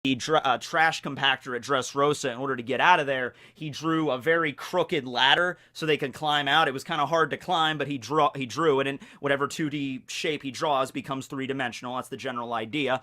trash compactor at Dressrosa. In order to get out of there, he drew a very crooked ladder so they could climb out. It was kind of hard to climb, but he drew it, and whatever 2D shape he draws becomes three-dimensional. That's the general idea.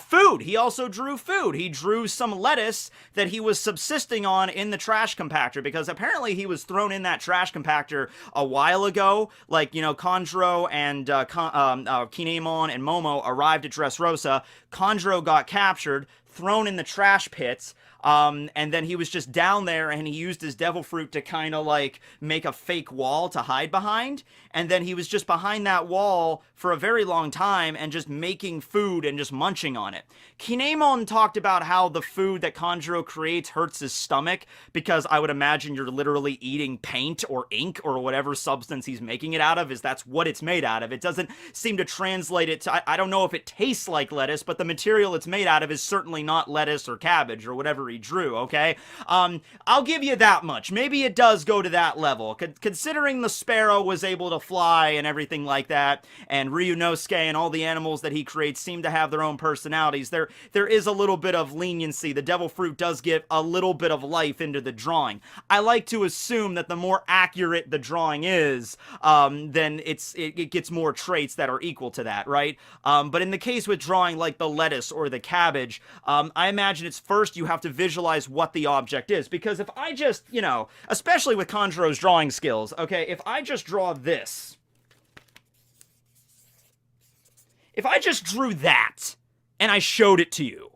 Food. He also drew food. He drew some lettuce that he was subsisting on in the trash compactor, because apparently he was thrown in that trash compactor a while ago. Like, you know, Kandro and Kinemon and Momo arrived at Dressrosa. Kandro got captured, thrown in the trash pits, and then he was just down there, and he used his devil fruit to kind of like make a fake wall to hide behind, and then he was just behind that wall for a very long time and just making food and just munching on it. Kinemon talked about how the food that Kanjuro creates hurts his stomach, because I would imagine you're literally eating paint or ink or whatever substance he's making it out of, that's what it's made out of. It doesn't seem to translate it to, I don't know if it tastes like lettuce, but the material it's made out of is certainly not lettuce or cabbage or whatever he drew, okay? I'll give you that much. Maybe it does go to that level, considering the sparrow was able to fly and everything like that, and Ryunosuke and all the animals that he creates seem to have their own personalities. There is a little bit of leniency. The devil fruit does give a little bit of life into the drawing. I like to assume that the more accurate the drawing is, then it gets more traits that are equal to that, right? But in the case with drawing like the lettuce or the cabbage, I imagine it's first you have to visualize what the object is, because if I just, you know, especially with Kanjuro's drawing skills, okay, if I just draw this, if I just drew that, and I showed it to you,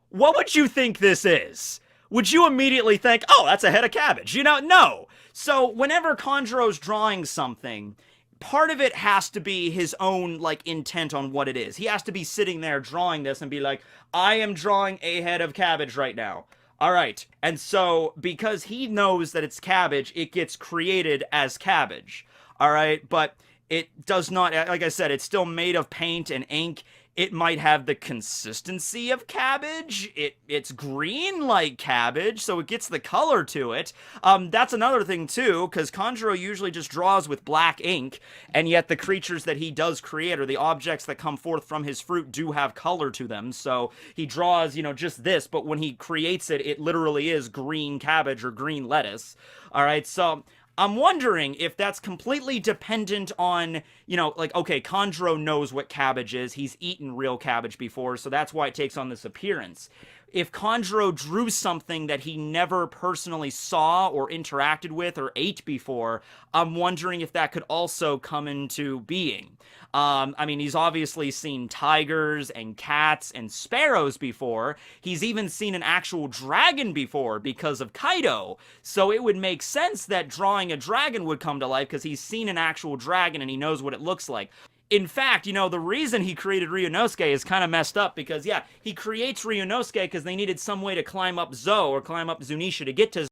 what would you think this is? Would you immediately think, oh, that's a head of cabbage? You know, no. So whenever Kanjuro's drawing something, part of it has to be his own, like, intent on what it is. He has to be sitting there drawing this and be like, I am drawing a head of cabbage right now. All right. And so, because he knows that it's cabbage, it gets created as cabbage. All right. But it does not, like I said, it's still made of paint and ink. It might have the consistency of cabbage. It's green like cabbage, so it gets the color to it. That's another thing, too, because Kanjuro usually just draws with black ink, and yet the creatures that he does create, or the objects that come forth from his fruit, do have color to them. So he draws, you know, just this, but when he creates it, it literally is green cabbage or green lettuce. All right, so I'm wondering if that's completely dependent on, you know, like, okay, Kanjuro knows what cabbage is. He's eaten real cabbage before, so that's why it takes on this appearance. If Kanjuro drew something that he never personally saw or interacted with or ate before, I'm wondering if that could also come into being. I mean, he's obviously seen tigers and cats and sparrows before. He's even seen an actual dragon before because of Kaido. So it would make sense that drawing a dragon would come to life, because he's seen an actual dragon and he knows what it looks like. In fact, you know, the reason he created Ryunosuke is kind of messed up, because, yeah, he creates Ryunosuke because they needed some way to climb up Zou, or climb up Zunisha to get to